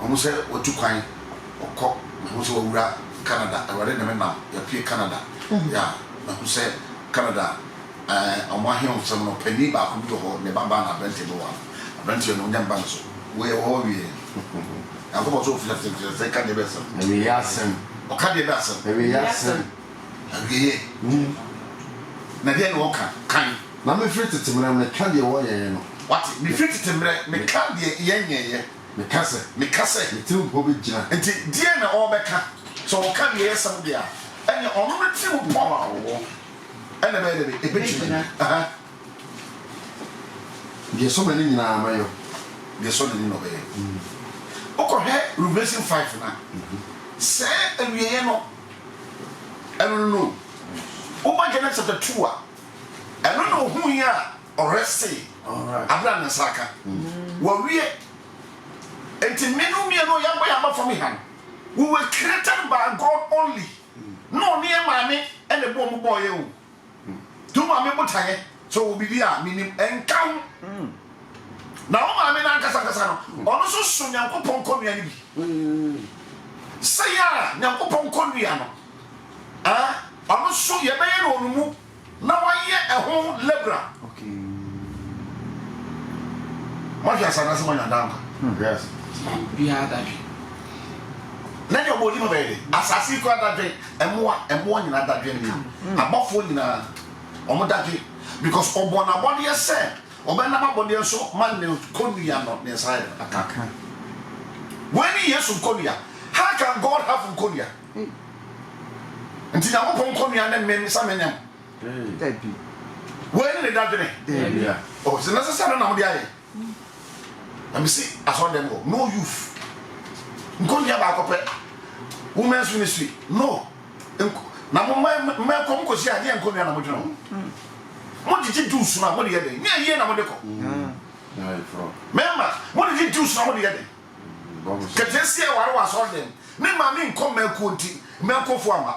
o mo say o tu kwan o ko mo say o wura Canada aware na me na ya pie Canada ya mo say Canada ọmọ ahịa ọsọ no pani ba ko bi ho ne baba na brente bo wa brente no nyamba so we ho wie akọ so flex ka de besa We yasem. o ka de besa We yasem. agie na de no ka kan Na me free to timra me can dey wo ye no. what me fit temre me ka de yenye Me kase. me kase Me tin bo be gina. enti die na o be ka so o ka de yesam dia ene ono no ti mo po ma wo ene be de e be gina Ye so many nyina amayo. de so ni no be oko he Revelation 5 na se awiye no eno no o ba Genesis chapter 2 a eno no hu ya orese Alright. abra na saka wa wie enti menu mi no ya ba from han we were created by God only no ne ma me ene bo mo boy o tu ma me botaye so obibi a minim enkan na o ma me na kasa no ono so so nyankopon konua ni bi say ya nyankopon konua no ono so ye be ye no mu na wa ye ehon lebra Okay. ma fi asana se ma nyandanka Yes. biya da bi na yo bodi ma be asasi ko adadwe emo nyina adadwe ni abofo nyina omo dadwe because obona body say obena ma body so man ne konua no ne sai akaka when yesu konua how can God have konua nti na mo konua na me sa menyam when the daddy Yeah. oh it's necessary na mo dia ye let me see I saw them go no youth nkonya ba akopɛ women's ministry no na mo me kom ko si ade nkonya na mo dwena mo didi juice na mo de yede nya ye na mo de ko member mo didi juice na mo de yede ketesi e ware wa saw them me ma me nkom me ko nti me ko fu ama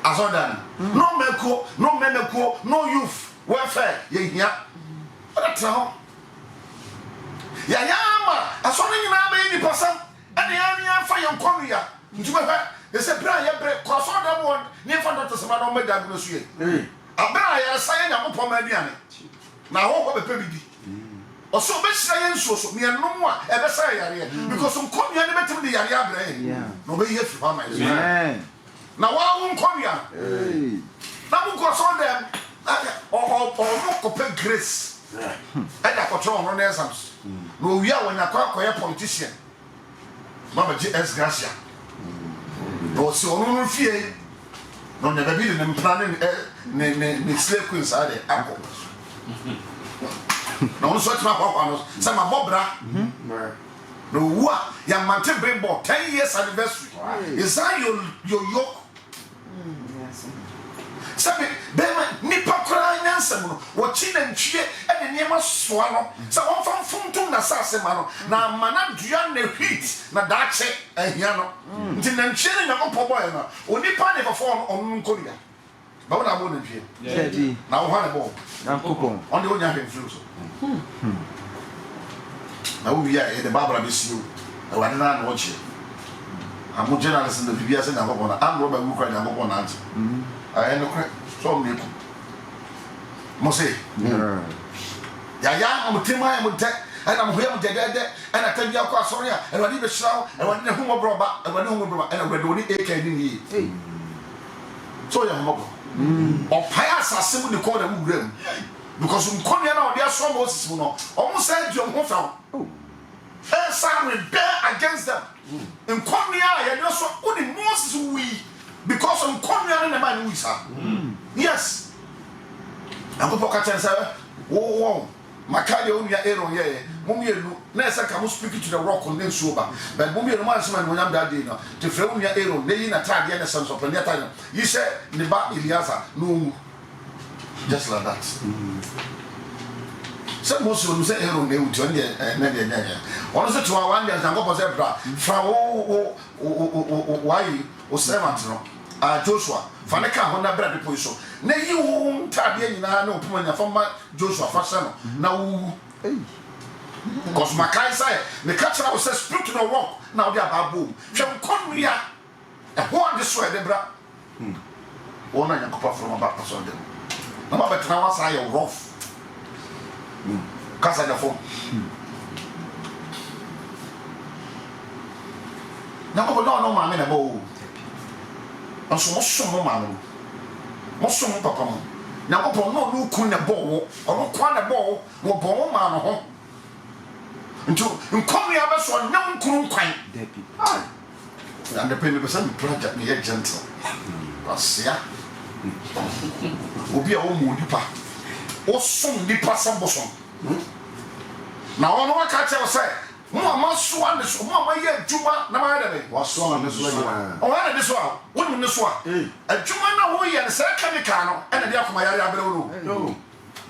asodan no meko no memeko no youth welfare ye hia oda tra ho ya yama asone nyina be ni pasam ade ya ni afa ye nkono ya ntube fa ye se bra ye bre kwaso da mo ni fa dot se ma no me da gno su ye abra ya sa ye nyamopɔ ma aduane na ho ko be pe bidi oso be hira ye nsuo so me enum a e be sa yare because nkono ya ne betim de yare abra ye no be ye fi fa ma ye na wa won komia na mo ko so dem o no ko pe grace e da ko tro no na exams no wi a wonya kwa koye politician mama ji es gracia no so no fie no ne baby ne mpana ne slave queens ade akọ no so try kwa no say ma bobra no wa ya mante brimbo 10 years anniversary is that your yoke sabe bema nipa kora nyansam no wo chi na ntwie e ne niema soa no sa won fam funtum na sase ma no na mana dua na heat na daache ahia no nti na ntwie ne nyakopo boy no onipa ne fofo on nkoria ba wona mo na ntwie Daddy. na wo ha ne bo Na kokon. on de onya hwe mfiri so na wo bia e de babra be siu e wa na wo chi amu journalist na bibia se na kopo na am roba wu kwa na kopo na ante I no crack so me mo say ya mo tema mo te ana mo hwe mo dedede ana ta bia kwa sori a e wadi be shirawo e wadi ne humo broba e wadi humo broba ana wadi oni eka ni ni so ya mo o paya asase mu de ko na mu wura because nkonia na odi aso Moses mu no o mo say dio mo fa e sa rebel against them nkonia ya de so odi Moses we because on coming and man wisa yes and go catch and say wo makade on ya Aaron ye mum ye lu na say come speak to the rock on den so ba but mum ye no man man nyam da dey no to frɛ on ya Aaron na yi na tade na sam so plan ya tade yi say ne ba Eliasa no just like that say most of them say Aaron dey with on dey na dey na one say to one day and go say bra fra wo why o servant no Joshua faneka ho na bra people so na yi wo ntade nyina na opuma nya fama Joshua fashion na wo cause makai say me catch na say speak to the rock na wo dia ba boom hwe konria e ho ade so e de bra wona nya kopa from back so dem na ba betra wa say rough kasa da fo na ko no ma me na bo nso mo som ma no mo som papa mo na ko po no kun na bo wo o kwa na bo wo bo ma no ho nto nkom ya be so na nkuru kwan Daddy. and the penny person project me gentle asia obi a wo mu nipa o som nipa sambo som na ono wa ka che wo say mo amaso ande so mo amaye adwuma na ma yade be waso na so ya o ha na de so a wonu ne so a adwuma na wo ye ne se chemical no e na de akoma yare abere wo no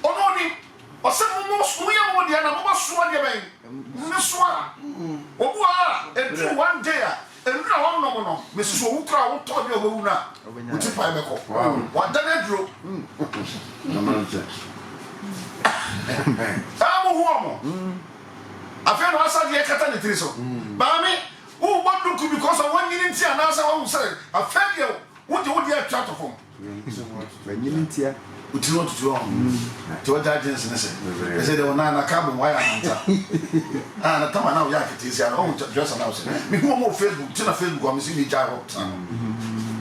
ono ni o se mo ye mo de na mo so de ben ne so a obu a edu one day a enu na won no mo no me so wo kra wo to de owu na wo ti pa be ko wa da na duro na manje mo ho mo afia no asa de kata ne tiri so ba me wo bodu ku because of one nyini ntia na asa wo say afia de wo de atwa to fom Banyini ntia. utiri wo tutu on to what agents ne say de wona na carbon wire anta na tama na wo ya kiti sia no just na say me hu mo Facebook tina Facebook am si ni ja ho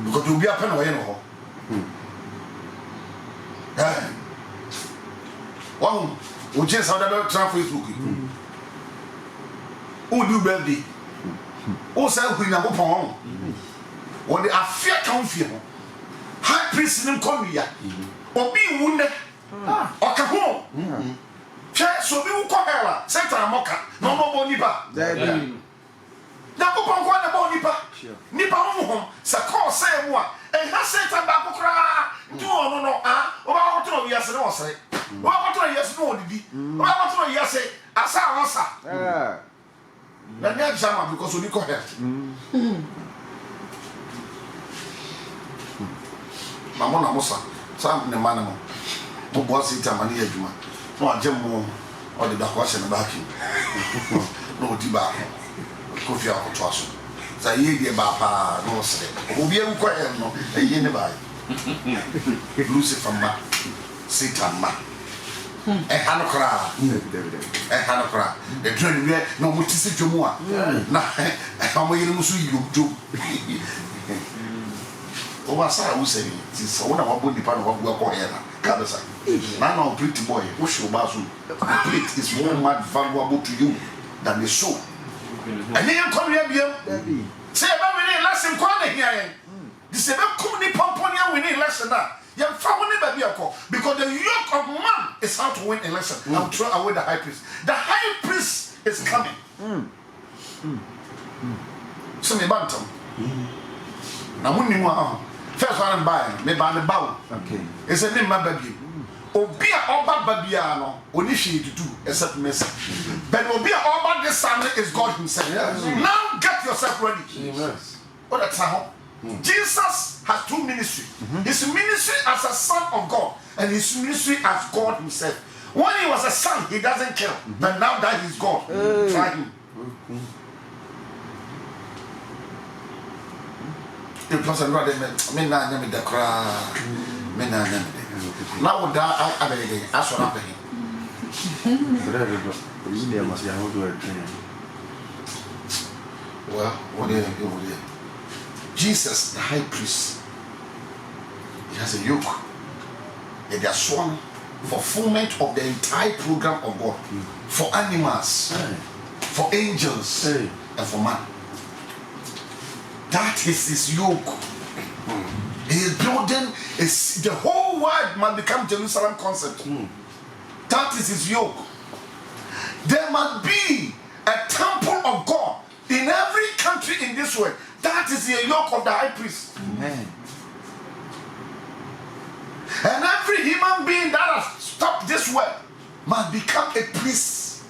because do be apen wo ye no ho wow o je sa da tra Facebook o do birthday o sa ku nya go pon o de afia kan fie ho ha high priest nim konuya obi wunde okaho hwe so bi wo kohela Satan moka no mo nipa na ko pon ko na bo nipa ho sa ko say mu a ha Satan ba ko kra nti ono no o ba ko to wiase na osere o ba ko to wiase na odidi o ba ko to wiase asa onsa na nya jama because oni ko hell mama na musa sam ne mana mo bo bo Satan mani adwuma no agye mo o de da ko se na ba ki no di ba kofi akoto aso za ye die ba pa no sere obi en ko en no ye ne ba Lucifer ma Satan ma hanokra hanokra e dran we no mo tisi dwomu a na amo yire musu yobjo o wa sa wo seri ti so wona wa bo nipa no wa go ko era ka be sa na no pretty boy wo show ba so plate is more mad valuable to you than the soul. And then come here, baby. Say about we need lesson corner here. This is about community pomponia we need lesson now. You're family baby because the yoke of man is how to win a lesson. I'll throw away the high priest. The high priest is coming. So me bantam. Na munni mu ah. First one buy me ban the bow. Okay. It's a name my baby. Obi a oba babia no oni hwe to do except mercy. But obi a oba this son is God himself. Yes. Now get yourself ready. Yes. What that's how Jesus has two ministry. His ministry as a son of God and his ministry as God himself. When he was a son, he doesn't kill. But now that he's God, try him. The plus and rather me na nyame da kra. Me na nyame. Now would I abeg aso na pe. Well, what is Jesus, the high priest, he has a yoke. They are sworn fulfillment of the entire program of God for animals, for angels, and for man. That is his yoke. He is building the whole world must become Jerusalem concept. That is his yoke. There must be a temple of God in every country in this world. That is the yoke of the high priest. Amen. And every human being that has stopped this world must become a priest.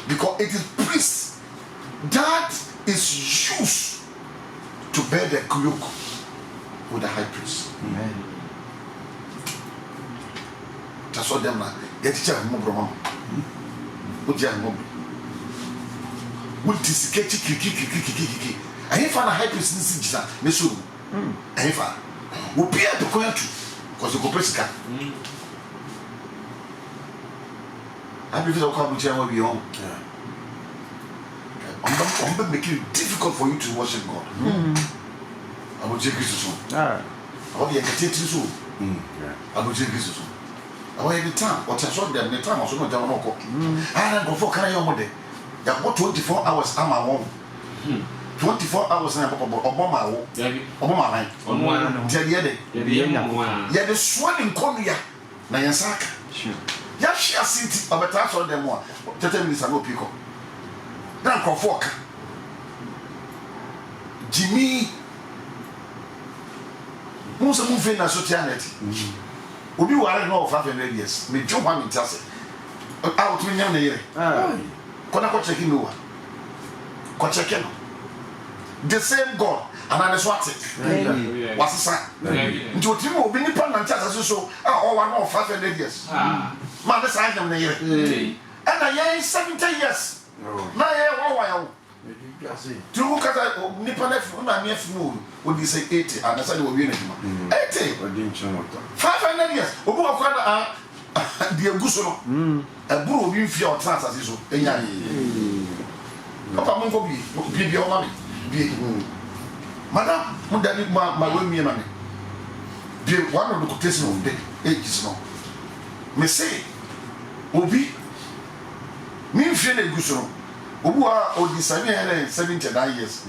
Because it is priest that is used to bear the yoke with the high priest. Amen. That's what them like. Get each other more from what you have. What is kiki. I ain't found a high priest in Sijisa, Messu. I ain't found. We'll be at the corner too, because the Copresca. I believe the Copresca will be home. I'm going to make it difficult for you to worship God. I will take you soon. I will be a potato soon. I will take you soon. I will have the time. What I saw them, the time was not down. I don't go for carry on with it. There are 24 hours. I'm alone. 24 hours na Obama wo. Obama man. Onwa. Tell ye de. Ye de swelling come ya. Na ye saka. Sure. Ya share city obeta so dem a. 30 minutes ago pick up. Dan crofok. Jimmy. Musa mu fe na social net. Obi ware no of 500 years. Me jo one intase. Out we nyam na yere. Kona ko check no wa. Ko check no. The same God and I swat it. What's the sign? Into a team will be nippon and chassis so all 1 or 500 years. Man, this I am the year. And I ain't 70 years. Now, while to look at Nippon F would be say 80 and I said we'll be 80 500 years. Obu akwana the Gusono. A bull will be fear trans as is. Papa Mongo be your mommy. Madam, Mundani, my way, me, mammy. Be one of the quotation of the ages no. Me say, Obi, me feeling Gusono. Obua or the 79 years.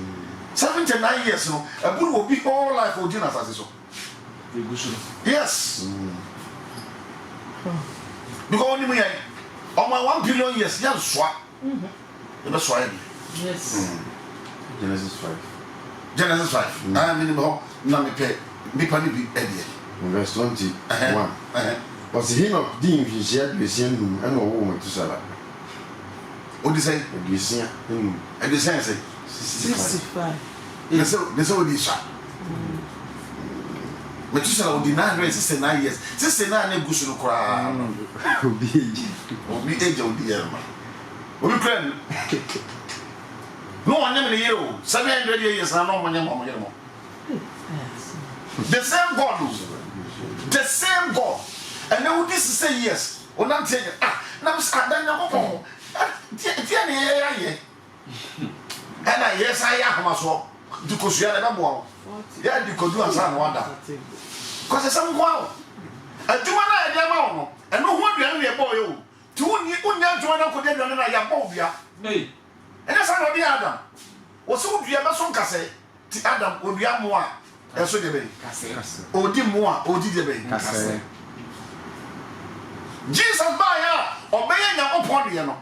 79 years, no, a bull will be all life for dinner as so. Yes. Because only me, on my 1 billion years, yes, swap. The swap. Yes. Genesis 5. Genesis 5. I am in the home, now me pay. Me penny be Eddie. In verse 21. Was he not deemed his yet be seen and a woman to sell? What do you say? You see him. And the sense, 65. yes, there's all this shot. But you shall be 969 years. 69 years, Gushino cry. Will be age of the year. Will be grand. No one never year, 700 years, I know my mom. The same God, the same God. And now this is say yes. Or not saying, now I'm and I yes, I am also. Because you are never born. Yeah, you could do a son wonder. Because there's some wow. And two and I and no one be a boy. Two you couldn't join up with them and I am Bobia. And that's how the Adam. Was so be a mason casse. The Adam would be a more. And so the or did more, or did the Jesus by her, obeying your upon you know.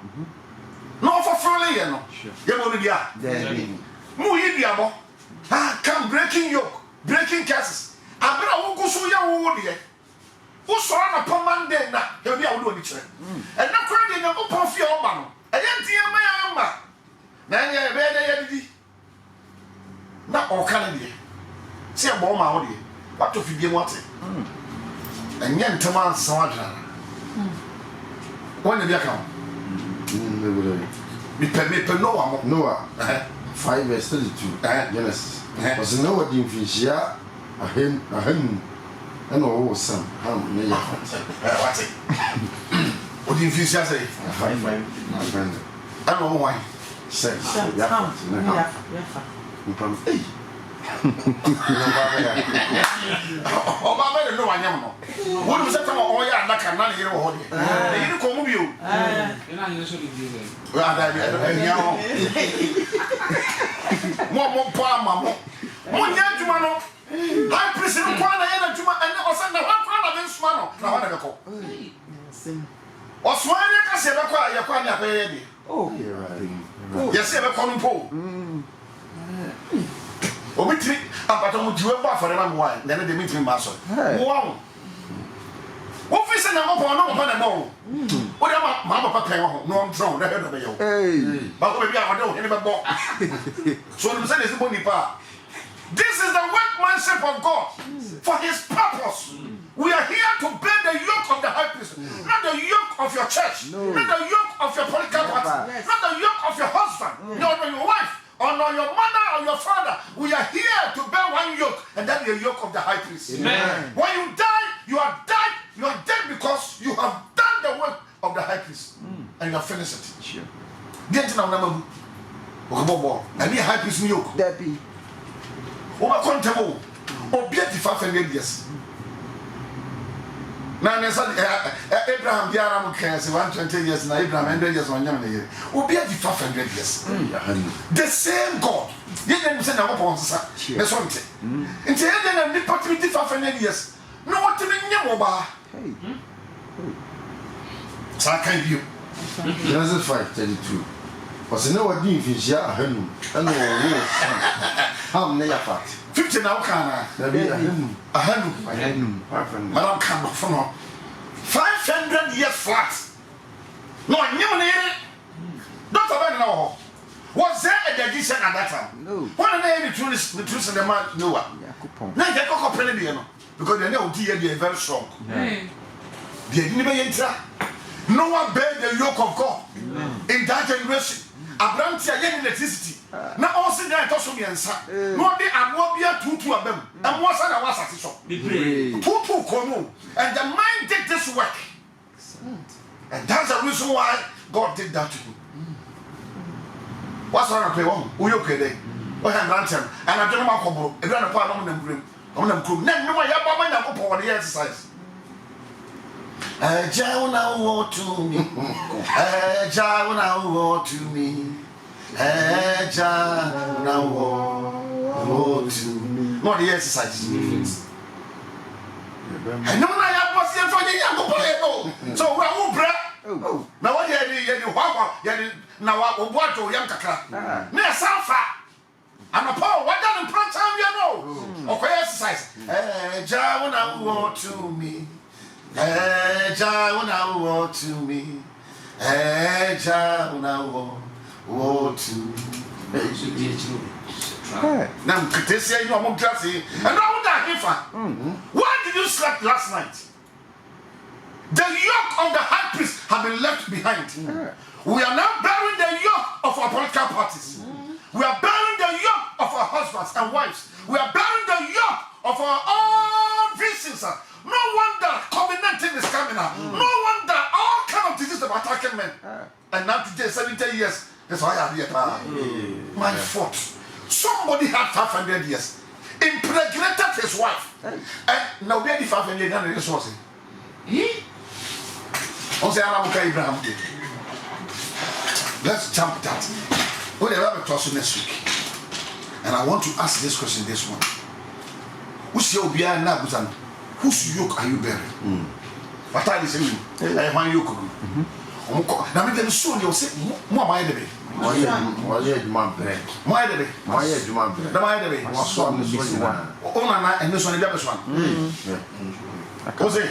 No for fully, you know. You know, yeah. Muy diabo. Come breaking yoke, breaking curses. Abra won't go so young wood yet. Who saw a Monday now? He'll be out doing it. And no credit no upon your man. I didn't hear my armor. Now you're ready. Not all Canada. See a bomb out here. What to feed you water? And young Thomas Sawatra. When did you come? Me permit Noah. 5 verse 32. Genesis. Was no one in Fishia, a hen, and all son. What's it? What do you feel? Say 5, my friend. I don't know why. 6. Oh, Baba, no, I know. What was that? Oh, yeah, like a man here. You come with you. More palm, more young Jumano. I present one and Juma and never send the one crown against Mano. Now, I never call. Or Swan, I said, I quite a baby. Oh, right. Yes, ever calling Paul. Oh, we treat but I'm you ever for them wine, then they meet me, Master. Wow. What is an apple no upon a bone? What about Mamma Papa? No, I'm thrown, I heard of you. Hey. But maybe I don't never bought. So I'm saying it's a bonny part. This is the workmanship of God for his purpose. We are here to bear the yoke of the high priest, not the yoke of your church, not the yoke of your political party, not the yoke of your husband, nor your wife. Or not your mother or your father. We are here to bear one yoke, and that is the yoke of the high priest. Amen. When you die, you are died. You are dead because you have done the work of the high priest, and you have finished it. Sure. Get to now, and the high priest yoke. Debbie. Over contable, or be 500 years. Now, Abraham, the Aram cares 120 years, and Abraham 100 years on Yamani. Will be 500 years. The same God. You didn't send a weapon, sir. That's one thing. Until then, I'm not 500 years. No, what to mean, Yamoba. So I can't view. Genesis 5:32. Was no one in Fishia, and no how many are fat? 50 now, can I? 100. Madam come from 500 years flat. No, I never needed it. Don't forget now. Was there a addition at that time? No. One of the truth in the man, no one. Now they got a penny, because they know they are very strong. They didn't even enter. No one bear the yoke of God in that generation. Abraham tia yen electricity. Na also dey to so miensa. No dey abo bia tutu abam. And what say na was asase so. Tutu kono. And the mind did this work. And that's the reason why God did that to you. What's on play one? Who you okay? O han rantem. And I don't know makobo. E bia na pa no nam grim. O nam krum. Na no ya ba ma na ko po the exercise. Jauna wo to me. Jauna wo to me. Jauna wo to me. Not the exercise. And no, I was here for the so we are bread. Now, what you now what to young Kaka? Near Sanfa. And a power, what done in front of you know? Okay, exercise. John, I want to me. John, I want to me. John, I want to me. Now, Katesia, you are more dressy. And all that, why did you sleep last night? The yoke of the high priest have been left behind. We are now bearing the yoke of our political parties. We are bearing the yoke of our husbands and wives. We are bearing the yoke of our own visions. No wonder COVID-19 is coming up. No wonder all kind of diseases are attacking men. And now today, 70 years, that's why I am here. My fault. Somebody had 500 years, impregnated his wife, and now they 500 years and resources. Abraham did. Let's jump that. We'll have a talk next week. And I want to ask this question this one. Who's your beer now? Whose yoke are you bearing? What are you saying? My yoke. Now, maybe soon you'll say, more my enemy. Why are you my bread? My enemy. Why are you my bread? The my enemy. What's wrong with this one? Oh, and this one, the other one. Jose.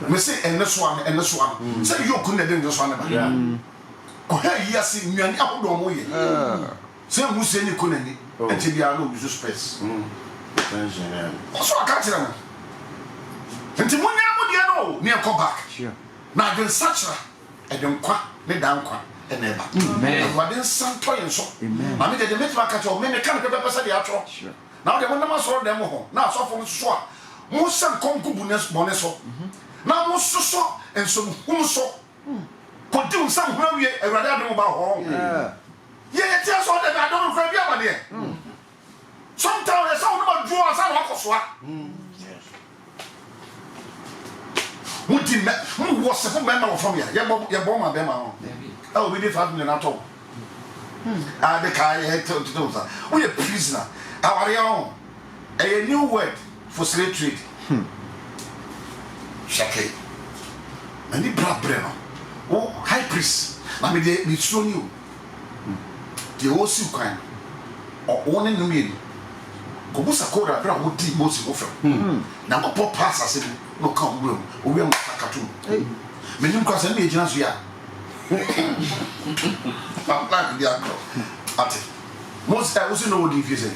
Me say, and this one. Say, you couldn't do this one. Oh, hey, yes, you are not going to say, who say you couldn't until you are no use space. Also, I can't tell them. Until when you know, near come back. Now, then, such a don't quack, lay down quack. And never. What is some toy and so? I mean, the middle catch or many kind of pepper said the outro. Now, the one of us saw them home. Now, so from swap. Most some concubiness boneso. Now, most so and some whom so. Could do some where we are rather about home. Yeah, it tells all that I don't know if you are there. Sometimes I saw about draw us out of swap. Who was a member from here? Your bomber, Bema. Oh, we did 5 million at all. The car had to do that. We are prisoner. Our own. A new word for slave trade. Shake. And the blood brenner. Oh, high priest. I mean, they show you. The whole soup kind. Or one in the middle. Gobusa Kora, Brown would deep most of them. Now, pop pass us in no come room. We will not cartoon. Many cross and agents we are. I'm like the uncle. At it. Most I was know what you say.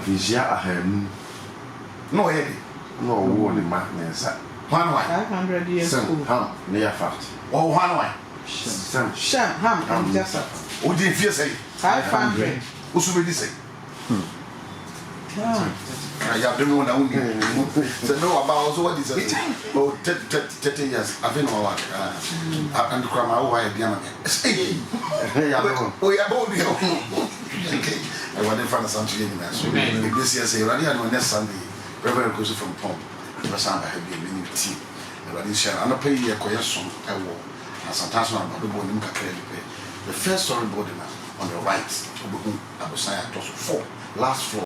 Visia ahem. No head. No warning, madness. 1 wine. 500 years old. Ham, near fact. Oh, 1 wine. Sham, ham, and just What did you say? 500. What's really say? I have been one only. So no about also what is it? Oh, 30 years. I've been what? And the crime I have been. Oh, yeah, both you. Okay. I want to find something in that. So if this year say already on next Sunday, Reverend goes from Pom. The person I have been in tea. I didn't share. I'm not paying a question. I will. And sometimes I'm not going to pay. The first storyboard on the right, I was saying 4 last 4.